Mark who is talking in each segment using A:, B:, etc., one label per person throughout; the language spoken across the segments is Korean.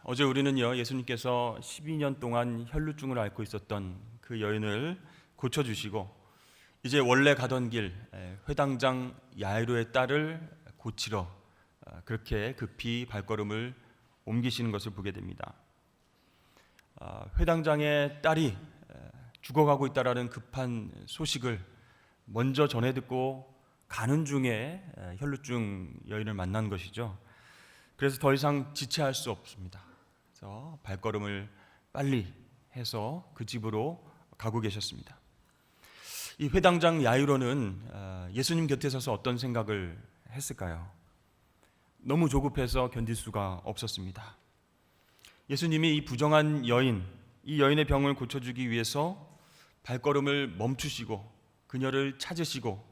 A: 어제 우리는요, 예수님께서 12년 동안 혈루증을 앓고 있었던 그 여인을 고쳐주시고 이제 원래 가던 길 회당장 야이로의 딸을 고치러 그렇게 급히 발걸음을 옮기시는 것을 보게 됩니다. 회당장의 딸이 죽어가고 있다라는 급한 소식을 먼저 전해 듣고 가는 중에 혈루증 여인을 만난 것이죠. 그래서 더 이상 지체할 수 없습니다. 그래서 발걸음을 빨리 해서 그 집으로 가고 계셨습니다. 이 회당장 야이로는 예수님 곁에 서서 어떤 생각을 했을까요? 너무 조급해서 견딜 수가 없었습니다. 예수님이 이 부정한 여인, 이 여인의 병을 고쳐주기 위해서 발걸음을 멈추시고 그녀를 찾으시고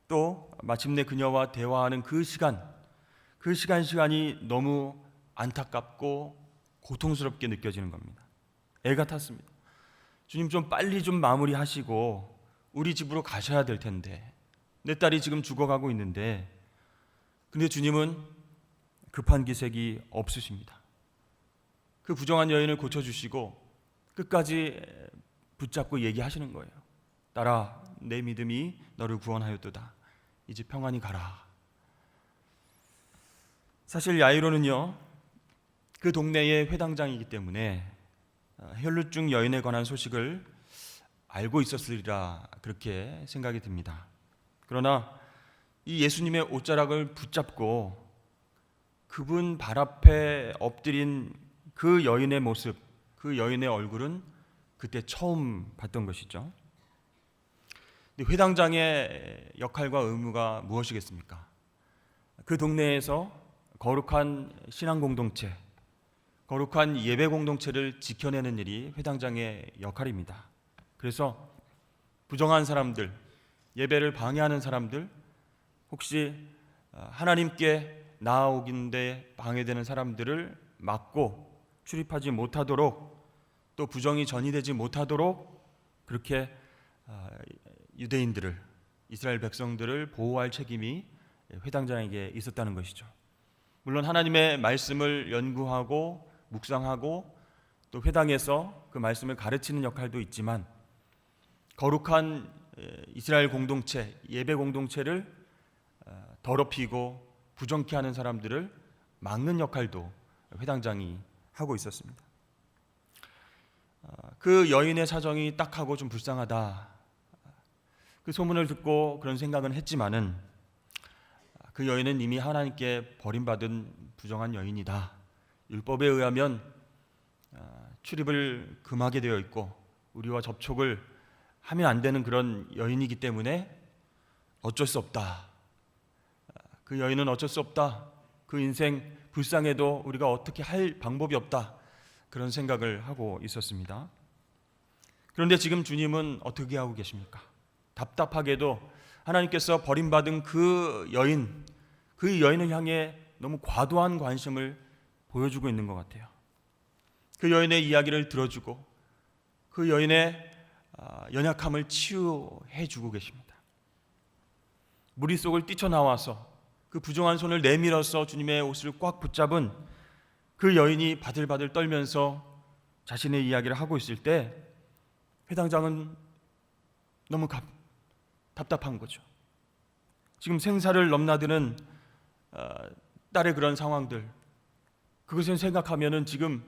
A: 또 마침내 그녀와 대화하는 그 시간이 너무 안타깝고 고통스럽게 느껴지는 겁니다. 애가 탔습니다. 주님, 좀 빨리 좀 마무리하시고 우리 집으로 가셔야 될 텐데, 내 딸이 지금 죽어가고 있는데, 근데 주님은 급한 기색이 없으십니다. 그 부정한 여인을 고쳐주시고 끝까지 붙잡고 얘기하시는 거예요. 딸아, 내 믿음이 너를 구원하였도다. 이제 평안히 가라. 사실 야이로는요, 그 동네의 회당장이기 때문에 혈루증 여인에 관한 소식을 알고 있었으리라 그렇게 생각이 듭니다. 그러나 이 예수님의 옷자락을 붙잡고 그분 발 앞에 엎드린 그 여인의 모습, 그 여인의 얼굴은 그때 처음 봤던 것이죠. 회당장의 역할과 의무가 무엇이겠습니까? 그 동네에서 거룩한 신앙 공동체, 거룩한 예배 공동체를 지켜내는 일이 회당장의 역할입니다. 그래서 부정한 사람들, 예배를 방해하는 사람들, 혹시 하나님께 나아오긴데 방해되는 사람들을 막고 출입하지 못하도록, 또 부정이 전이되지 못하도록 그렇게 유대인들을, 이스라엘 백성들을 보호할 책임이 회당장에게 있었다는 것이죠. 물론 하나님의 말씀을 연구하고 묵상하고 또 회당에서 그 말씀을 가르치는 역할도 있지만, 거룩한 이스라엘 공동체, 예배 공동체를 더럽히고 부정케 하는 사람들을 막는 역할도 회당장이 하고 있었습니다. 그 여인의 사정이 딱하고 좀 불쌍하다, 그 소문을 듣고 그런 생각은 했지만은 그 여인은 이미 하나님께 버림받은 부정한 여인이다. 율법에 의하면 출입을 금하게 되어 있고 우리와 접촉을 하면 안 되는 그런 여인이기 때문에 어쩔 수 없다. 그 여인은 어쩔 수 없다. 그 인생 불쌍해도 우리가 어떻게 할 방법이 없다. 그런 생각을 하고 있었습니다. 그런데 지금 주님은 어떻게 하고 계십니까? 답답하게도 하나님께서 버림받은 그 여인을 향해 너무 과도한 관심을 보여주고 있는 것 같아요. 그 여인의 이야기를 들어주고 그 여인의 연약함을 치유해 주고 계십니다. 무리 속을 뛰쳐나와서 그 부정한 손을 내밀어서 주님의 옷을 꽉 붙잡은 그 여인이 바들바들 떨면서 자신의 이야기를 하고 있을 때 회당장은 너무 답답한 거죠. 지금 생사를 넘나드는 딸의 그런 상황들, 그것을 생각하면은 지금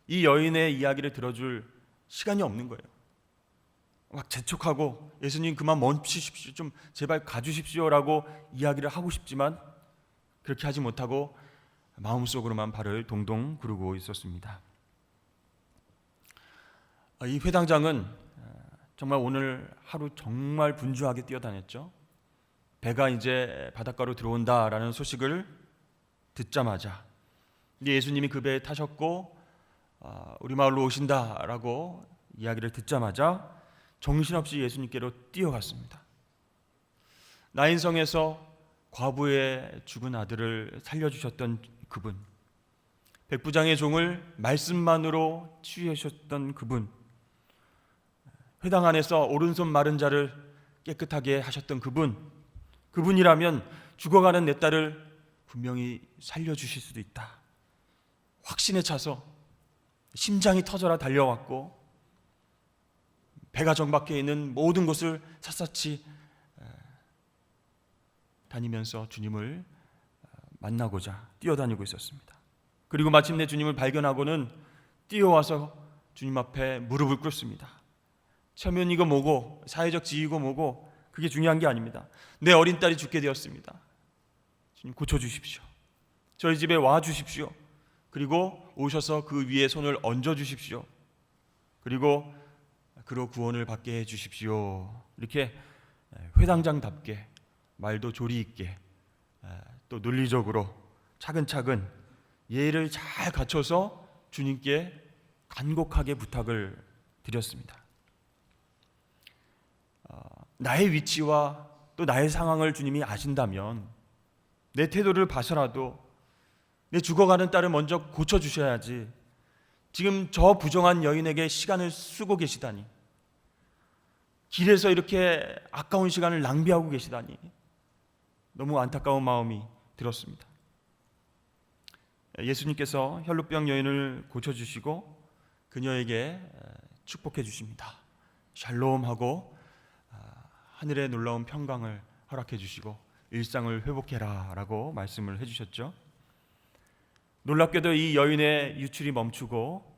A: 이 여인의 이야기를 들어줄 시간이 없는 거예요. 막 재촉하고 예수님 그만 멈추십시오, 좀 제발 가주십시오라고 이야기를 하고 싶지만 그렇게 하지 못하고 마음속으로만 발을 동동 구르고 있었습니다. 이 회당장은 정말 오늘 하루 정말 분주하게 뛰어다녔죠. 배가 이제 바닷가로 들어온다라는 소식을 듣자마자 예수님이 그 배에 타셨고 우리 마을로 오신다라고 이야기를 듣자마자 정신없이 예수님께로 뛰어갔습니다. 나인성에서 과부의 죽은 아들을 살려주셨던 그분, 백부장의 종을 말씀만으로 치유해 주셨던 그분, 회당 안에서 오른손 마른 자를 깨끗하게 하셨던 그분이라면 죽어가는 내 딸을 분명히 살려주실 수도 있다. 확신에 차서 심장이 터져라 달려왔고 배가 정박해 있는 모든 곳을 샅샅이 다니면서 주님을 만나고자 뛰어다니고 있었습니다. 그리고 마침내 주님을 발견하고는 뛰어와서 주님 앞에 무릎을 꿇습니다. 체면이고 뭐고 사회적 지위고 뭐고 그게 중요한 게 아닙니다. 내 어린 딸이 죽게 되었습니다. 주님 고쳐주십시오. 저희 집에 와주십시오. 그리고 오셔서 그 위에 손을 얹어주십시오. 그리고 그로 구원을 받게 해주십시오. 이렇게 회당장답게 말도 조리 있게 또 논리적으로 차근차근 예의를 잘 갖춰서 주님께 간곡하게 부탁을 드렸습니다. 나의 위치와 또 나의 상황을 주님이 아신다면 내 태도를 봐서라도 내 죽어가는 딸을 먼저 고쳐주셔야지 지금 저 부정한 여인에게 시간을 쓰고 계시다니, 길에서 이렇게 아까운 시간을 낭비하고 계시다니 너무 안타까운 마음이 들었습니다. 예수님께서 혈루병 여인을 고쳐주시고 그녀에게 축복해 주십니다. 샬롬하고 하늘의 놀라운 평강을 허락해 주시고 일상을 회복해라 라고 말씀을 해주셨죠. 놀랍게도 이 여인의 유출이 멈추고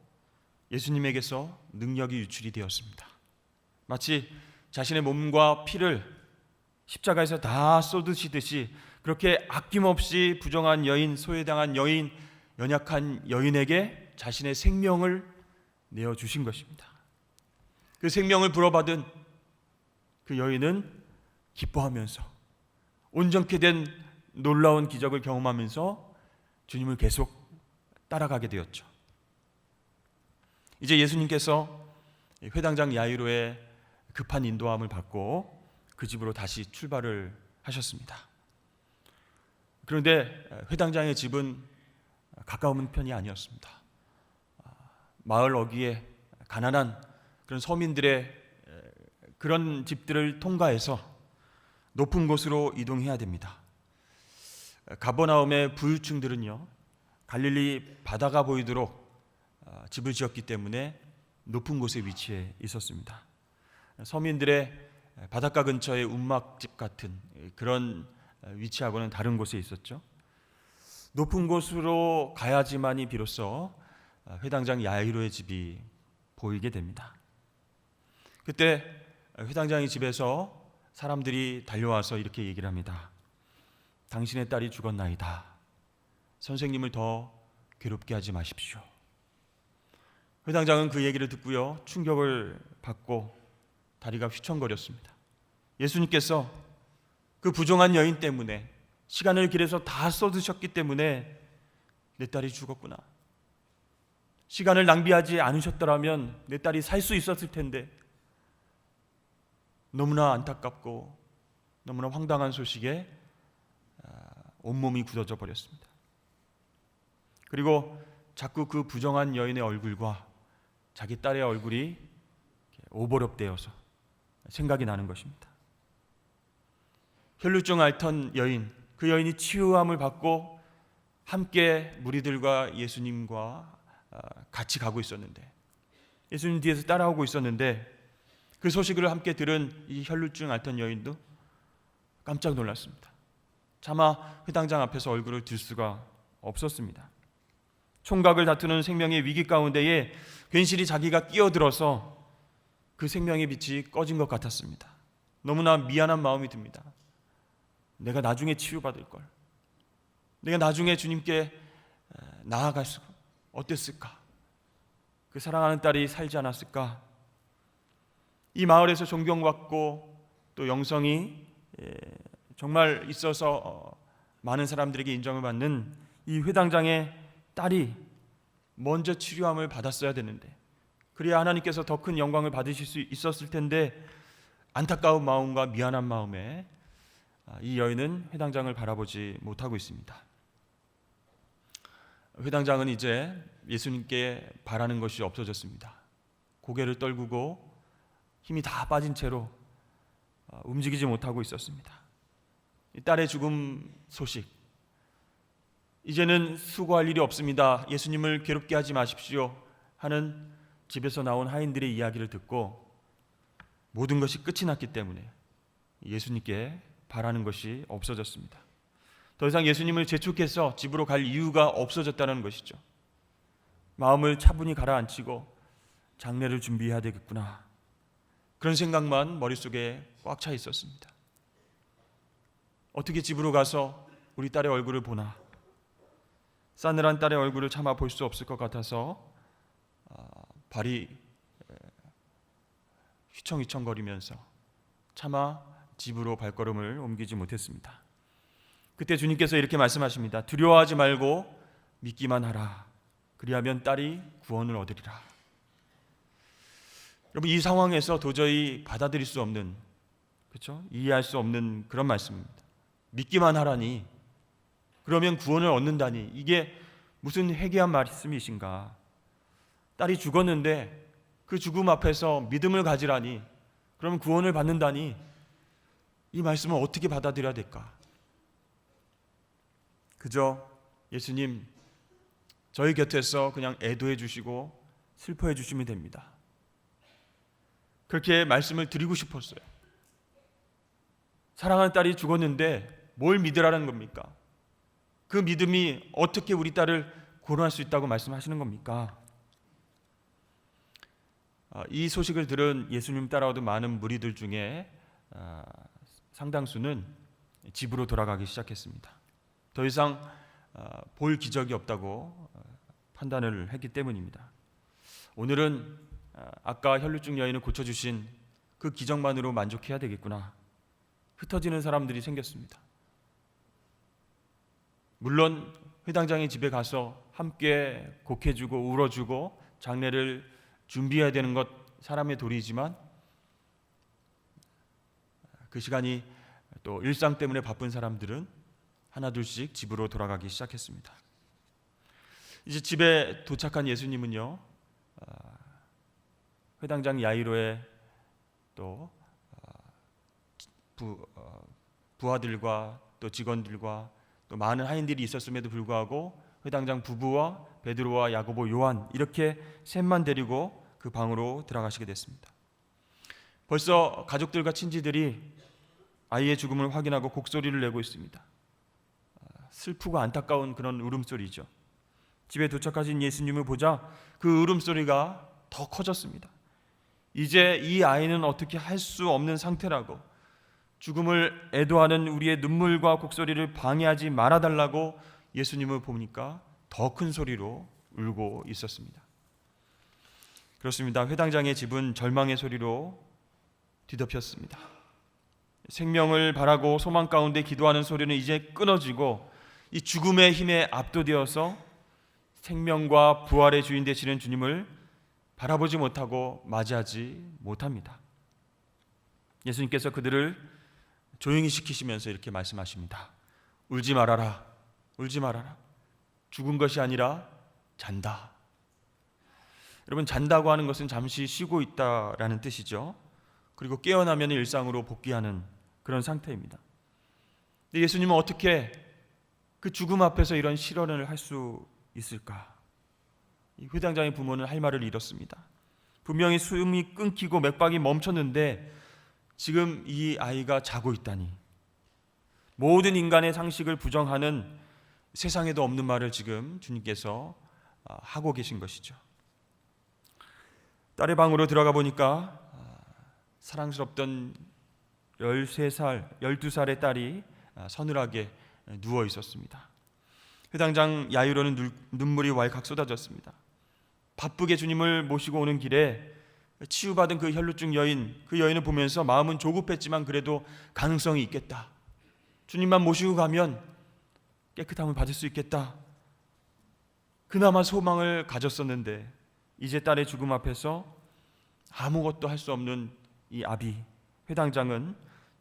A: 예수님에게서 능력이 유출이 되었습니다. 마치 자신의 몸과 피를 십자가에서 다 쏟으시듯이 그렇게 아낌없이 부정한 여인, 소외당한 여인, 연약한 여인에게 자신의 생명을 내어주신 것입니다. 그 생명을 불어받은 그 여인은 기뻐하면서 온전케 된 놀라운 기적을 경험하면서 주님을 계속 따라가게 되었죠. 이제 예수님께서 회당장 야이로의 급한 인도함을 받고 그 집으로 다시 출발을 하셨습니다. 그런데 회당장의 집은 가까운 편이 아니었습니다. 마을 어귀에 가난한 그런 서민들의 그런 집들을 통과해서 높은 곳으로 이동해야 됩니다. 가버나움의 부유층들은요, 갈릴리 바다가 보이도록 집을 지었기 때문에 높은 곳에 위치해 있었습니다. 서민들의 바닷가 근처의 움막집 같은 그런 위치하고는 다른 곳에 있었죠. 높은 곳으로 가야지만이 비로소 회당장 야이로의 집이 보이게 됩니다. 그때 회당장의 집에서 사람들이 달려와서 이렇게 얘기를 합니다. 당신의 딸이 죽었나이다. 선생님을 더 괴롭게 하지 마십시오. 회당장은 그 얘기를 듣고요, 충격을 받고 다리가 휘청거렸습니다. 예수님께서 그 부정한 여인 때문에 시간을 길에서 다 쏟으셨기 때문에 내 딸이 죽었구나. 시간을 낭비하지 않으셨더라면 내 딸이 살 수 있었을 텐데, 너무나 안타깝고 너무나 황당한 소식에 온몸이 굳어져 버렸습니다. 그리고 자꾸 그 부정한 여인의 얼굴과 자기 딸의 얼굴이 오버랩되어서 생각이 나는 것입니다. 혈루증 앓던 여인, 그 여인이 치유함을 받고 함께 무리들과 예수님과 같이 가고 있었는데, 예수님 뒤에서 따라오고 있었는데, 그 소식을 함께 들은 이 혈루증 앓던 여인도 깜짝 놀랐습니다. 차마 회당장 앞에서 얼굴을 들 수가 없었습니다. 총각을 다투는 생명의 위기 가운데에 괜시리 자기가 끼어들어서 그 생명의 빛이 꺼진 것 같았습니다. 너무나 미안한 마음이 듭니다. 내가 나중에 치유받을 걸, 내가 나중에 주님께 나아갈 수 어땠을까? 그 사랑하는 딸이 살지 않았을까? 이 마을에서 존경받고 또 영성이 정말 있어서 많은 사람들에게 인정을 받는 이 회당장의 딸이 먼저 치료함을 받았어야 되는데, 그래야 하나님께서 더 큰 영광을 받으실 수 있었을 텐데, 안타까운 마음과 미안한 마음에 이 여인은 회당장을 바라보지 못하고 있습니다. 회당장은 이제 예수님께 바라는 것이 없어졌습니다. 고개를 떨구고 힘이 다 빠진 채로 움직이지 못하고 있었습니다. 이 딸의 죽음 소식, 이제는 수고할 일이 없습니다. 예수님을 괴롭게 하지 마십시오 하는 집에서 나온 하인들의 이야기를 듣고 모든 것이 끝이 났기 때문에 예수님께 바라는 것이 없어졌습니다. 더 이상 예수님을 재촉해서 집으로 갈 이유가 없어졌다는 것이죠. 마음을 차분히 가라앉히고 장례를 준비해야 되겠구나, 그런 생각만 머릿속에 꽉 차 있었습니다. 어떻게 집으로 가서 우리 딸의 얼굴을 보나, 싸늘한 딸의 얼굴을 차마 볼 수 없을 것 같아서 발이 휘청휘청거리면서 차마 집으로 발걸음을 옮기지 못했습니다. 그때 주님께서 이렇게 말씀하십니다. 두려워하지 말고 믿기만 하라. 그리하면 딸이 구원을 얻으리라. 여러분, 이 상황에서 도저히 받아들일 수 없는, 그렇죠? 이해할 수 없는 그런 말씀입니다. 믿기만 하라니, 그러면 구원을 얻는다니, 이게 무슨 회개한 말씀이신가? 딸이 죽었는데 그 죽음 앞에서 믿음을 가지라니, 그러면 구원을 받는다니, 이 말씀을 어떻게 받아들여야 될까? 그저 예수님, 저희 곁에서 그냥 애도해 주시고 슬퍼해 주시면 됩니다. 그렇게 말씀을 드리고 싶었어요. 사랑하는 딸이 죽었는데 뭘 믿으라는 겁니까? 그 믿음이 어떻게 우리 딸을 구원할 수 있다고 말씀하시는 겁니까? 이 소식을 들은 예수님 따라오던 많은 무리들 중에 상당수는 집으로 돌아가기 시작했습니다. 더 이상 볼 기적이 없다고 판단을 했기 때문입니다. 오늘은 아까 혈루증 여인을 고쳐주신 그 기적만으로 만족해야 되겠구나, 흩어지는 사람들이 생겼습니다. 물론 회당장의 집에 가서 함께 곡해주고 울어주고 장례를 준비해야 되는 것 사람의 도리이지만, 그 시간이 또 일상 때문에 바쁜 사람들은 하나둘씩 집으로 돌아가기 시작했습니다. 이제 집에 도착한 예수님은요, 회당장 야이로의 또 부하들과 또 직원들과 또 많은 하인들이 있었음에도 불구하고 회당장 부부와 베드로와 야고보, 요한, 이렇게 셋만 데리고 그 방으로 들어가시게 됐습니다. 벌써 가족들과 친지들이 아이의 죽음을 확인하고 곡소리를 내고 있습니다. 슬프고 안타까운 그런 울음소리죠. 집에 도착하신 예수님을 보자 그 울음소리가 더 커졌습니다. 이제 이 아이는 어떻게 할 수 없는 상태라고, 죽음을 애도하는 우리의 눈물과 곡소리를 방해하지 말아달라고 예수님을 보니까 더 큰 소리로 울고 있었습니다. 그렇습니다. 회당장의 집은 절망의 소리로 뒤덮였습니다. 생명을 바라고 소망 가운데 기도하는 소리는 이제 끊어지고 이 죽음의 힘에 압도되어서 생명과 부활의 주인 되시는 주님을 바라보지 못하고 맞이하지 못합니다. 예수님께서 그들을 조용히 시키시면서 이렇게 말씀하십니다. 울지 말아라, 울지 말아라. 죽은 것이 아니라 잔다. 여러분, 잔다고 하는 것은 잠시 쉬고 있다라는 뜻이죠. 그리고 깨어나면 일상으로 복귀하는 그런 상태입니다. 근데 예수님은 어떻게 그 죽음 앞에서 이런 실언을 할 수 있을까? 이 회당장의 부모는 할 말을 잃었습니다. 분명히 숨이 끊기고 맥박이 멈췄는데 지금 이 아이가 자고 있다니, 모든 인간의 상식을 부정하는 세상에도 없는 말을 지금 주님께서 하고 계신 것이죠. 딸의 방으로 들어가 보니까 사랑스럽던 13살, 12살의 딸이 서늘하게 누워 있었습니다. 회당장 야이로는 눈물이 왈칵 쏟아졌습니다. 바쁘게 주님을 모시고 오는 길에 치유받은 그 혈루증 여인, 그 여인을 보면서 마음은 조급했지만 그래도 가능성이 있겠다, 주님만 모시고 가면 깨끗함을 받을 수 있겠다, 그나마 소망을 가졌었는데 이제 딸의 죽음 앞에서 아무것도 할 수 없는 이 아비 회당장은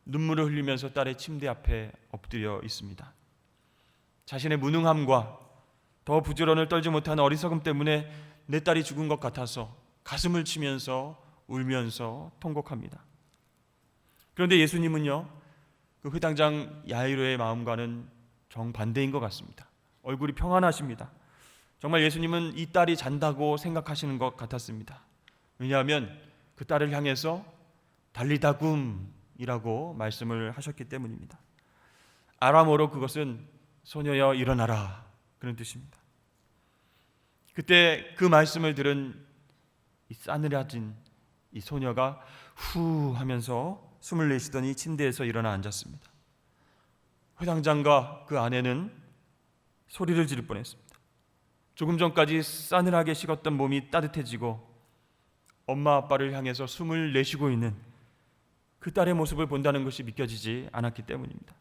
A: 눈물을 흘리면서 딸의 침대 앞에 엎드려 있습니다. 자신의 무능함과 더 부지런을 떨지 못하는 어리석음 때문에 내 딸이 죽은 것 같아서 가슴을 치면서 울면서 통곡합니다. 그런데 예수님은요, 그 회당장 야이로의 마음과는 정반대인 것 같습니다. 얼굴이 평안하십니다. 정말 예수님은 이 딸이 잔다고 생각하시는 것 같았습니다. 왜냐하면 그 딸을 향해서 달리다굼이라고 말씀을 하셨기 때문입니다. 아람어로 그것은 소녀여 일어나라 그런 뜻입니다. 그때 그 말씀을 들은 이 싸늘해진 이 소녀가 후 하면서 숨을 내쉬더니 침대에서 일어나 앉았습니다. 회당장과 그 아내는 소리를 지를 뻔했습니다. 조금 전까지 싸늘하게 식었던 몸이 따뜻해지고 엄마 아빠를 향해서 숨을 내쉬고 있는 그 딸의 모습을 본다는 것이 믿겨지지 않았기 때문입니다.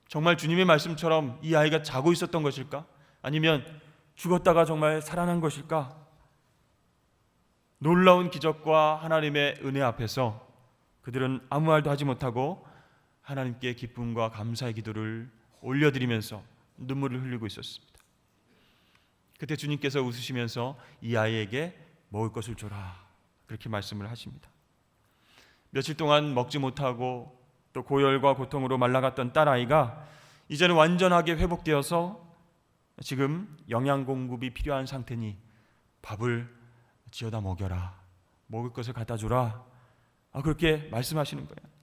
A: 정말 주님의 말씀처럼 이 아이가 자고 있었던 것일까? 아니면 죽었다가 정말 살아난 것일까? 놀라운 기적과 하나님의 은혜 앞에서 그들은 아무 말도 하지 못하고 하나님께 기쁨과 감사의 기도를 올려드리면서 눈물을 흘리고 있었습니다. 그때 주님께서 웃으시면서 이 아이에게 먹을 것을 줘라 그렇게 말씀을 하십니다. 며칠 동안 먹지 못하고 또 고열과 고통으로 말라갔던 딸아이가 이제는 완전하게 회복되어서 지금 영양 공급이 필요한 상태니 밥을 지어다 먹여라, 먹을 것을 갖다 주라, 그렇게 말씀하시는 거예요.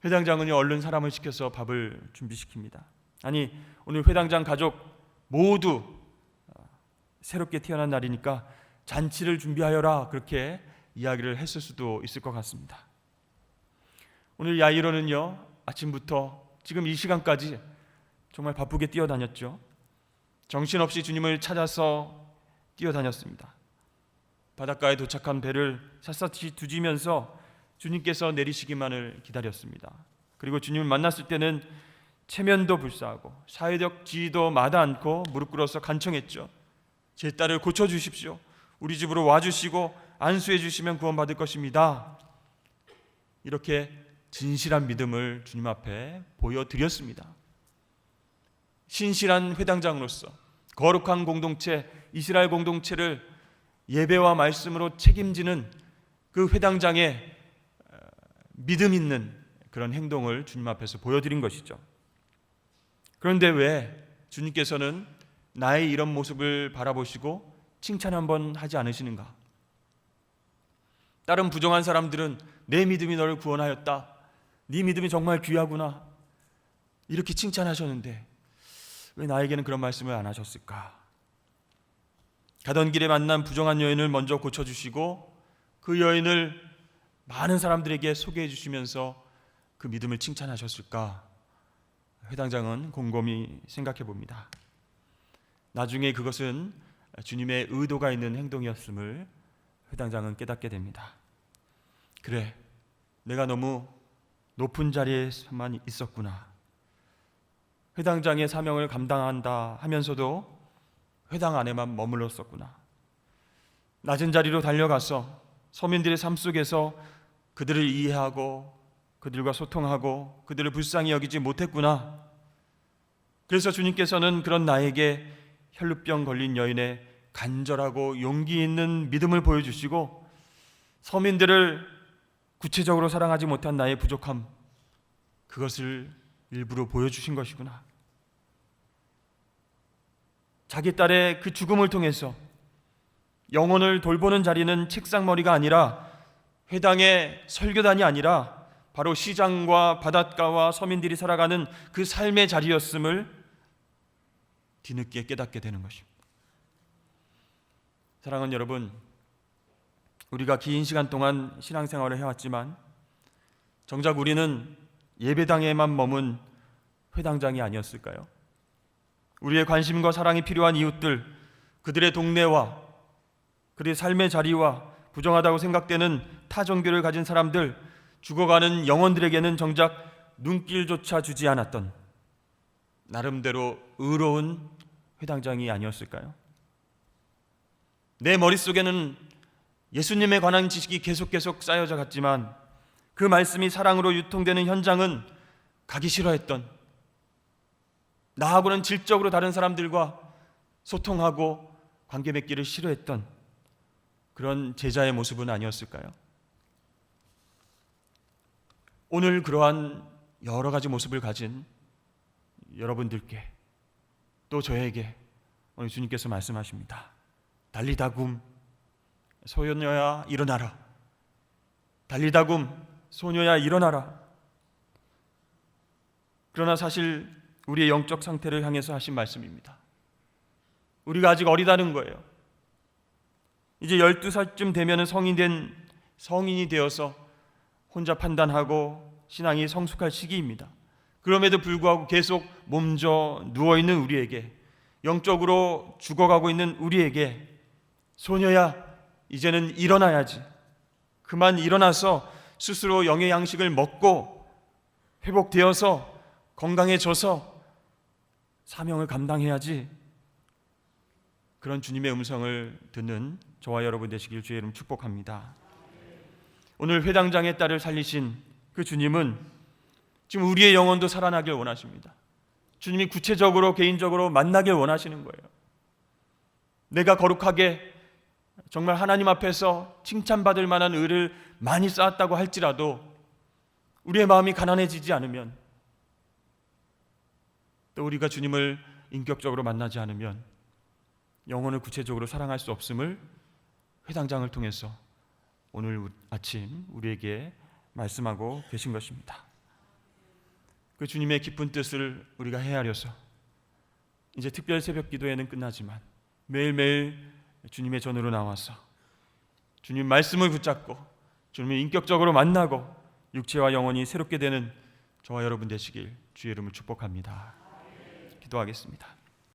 A: 회당장은 얼른 사람을 시켜서 밥을 준비시킵니다. 아니, 오늘 회당장 가족 모두 새롭게 태어난 날이니까 잔치를 준비하여라 그렇게 이야기를 했을 수도 있을 것 같습니다. 오늘 야이로는요, 아침부터 지금 이 시간까지 정말 바쁘게 뛰어다녔죠. 정신없이 주님을 찾아서 뛰어다녔습니다. 바닷가에 도착한 배를 샅샅이 뒤지면서 주님께서 내리시기만을 기다렸습니다. 그리고 주님을 만났을 때는 체면도 불사하고 사회적 지위도 마다 않고 무릎 꿇어서 간청했죠. 제 딸을 고쳐주십시오. 우리 집으로 와주시고 안수해 주시면 구원받을 것입니다. 이렇게 진실한 믿음을 주님 앞에 보여드렸습니다. 신실한 회당장으로서 거룩한 공동체, 이스라엘 공동체를 예배와 말씀으로 책임지는 그 회당장의 믿음 있는 그런 행동을 주님 앞에서 보여드린 것이죠. 그런데 왜 주님께서는 나의 이런 모습을 바라보시고 칭찬 한번 하지 않으시는가? 다른 부정한 사람들은 내 믿음이 너를 구원하였다, 네 믿음이 정말 귀하구나 이렇게 칭찬하셨는데 왜 나에게는 그런 말씀을 안 하셨을까? 가던 길에 만난 부정한 여인을 먼저 고쳐주시고 그 여인을 많은 사람들에게 소개해 주시면서 그 믿음을 칭찬하셨을까? 회당장은 곰곰이 생각해 봅니다. 나중에 그것은 주님의 의도가 있는 행동이었음을 회당장은 깨닫게 됩니다. 그래, 내가 너무 높은 자리에만 있었구나. 회당장의 사명을 감당한다 하면서도 회당 안에만 머물렀었구나. 낮은 자리로 달려가서 서민들의 삶 속에서 그들을 이해하고 그들과 소통하고 그들을 불쌍히 여기지 못했구나. 그래서 주님께서는 그런 나에게 혈루병 걸린 여인의 간절하고 용기 있는 믿음을 보여주시고 서민들을 구체적으로 사랑하지 못한 나의 부족함, 그것을 일부러 보여주신 것이구나. 자기 딸의 그 죽음을 통해서 영혼을 돌보는 자리는 책상머리가 아니라 회당의 설교단이 아니라 바로 시장과 바닷가와 서민들이 살아가는 그 삶의 자리였음을 뒤늦게 깨닫게 되는 것입니다. 사랑하는 여러분, 우리가 긴 시간 동안 신앙생활을 해왔지만 정작 우리는 예배당에만 머문 회당장이 아니었을까요? 우리의 관심과 사랑이 필요한 이웃들, 그들의 동네와 그들의 삶의 자리와 부정하다고 생각되는 타 종교를 가진 사람들, 죽어가는 영혼들에게는 정작 눈길조차 주지 않았던 나름대로 의로운 회당장이 아니었을까요? 내 머릿속에는 예수님에 관한 지식이 계속 쌓여져 갔지만 그 말씀이 사랑으로 유통되는 현장은 가기 싫어했던, 나하고는 질적으로 다른 사람들과 소통하고 관계 맺기를 싫어했던 그런 제자의 모습은 아니었을까요? 오늘 그러한 여러 가지 모습을 가진 여러분들께 또 저에게 오늘 주님께서 말씀하십니다. 달리다굼 소녀야 일어나라. 달리다굼 소녀야 일어나라. 그러나 사실 우리의 영적 상태를 향해서 하신 말씀입니다. 우리가 아직 어리다는 거예요. 이제 12살쯤 되면 성인이 되어서 혼자 판단하고 신앙이 성숙할 시기입니다. 그럼에도 불구하고 계속 몸져 누워있는 우리에게, 영적으로 죽어가고 있는 우리에게 소녀야 이제는 일어나야지. 그만 일어나서 스스로 영의 양식을 먹고 회복되어서 건강해져서 사명을 감당해야지. 그런 주님의 음성을 듣는 저와 여러분 되시길 주의 이름 축복합니다. 오늘 회당장의 딸을 살리신 그 주님은 지금 우리의 영혼도 살아나길 원하십니다. 주님이 구체적으로 개인적으로 만나길 원하시는 거예요. 내가 거룩하게 정말 하나님 앞에서 칭찬받을 만한 의를 많이 쌓았다고 할지라도 우리의 마음이 가난해지지 않으면, 또 우리가 주님을 인격적으로 만나지 않으면 영혼을 구체적으로 사랑할 수 없음을 회당장을 통해서 오늘 아침 우리에게 말씀하고 계신 것입니다. 그 주님의 깊은 뜻을 우리가 헤아려서 이제 특별 새벽 기도회는 끝나지만 매일매일 주님의 전으로 나와서 주님 말씀을 붙잡고 주님을 인격적으로 만나고 육체와 영혼이 새롭게 되는 저와 여러분 되시길 주의 이름을 축복합니다. 기도하겠습니다.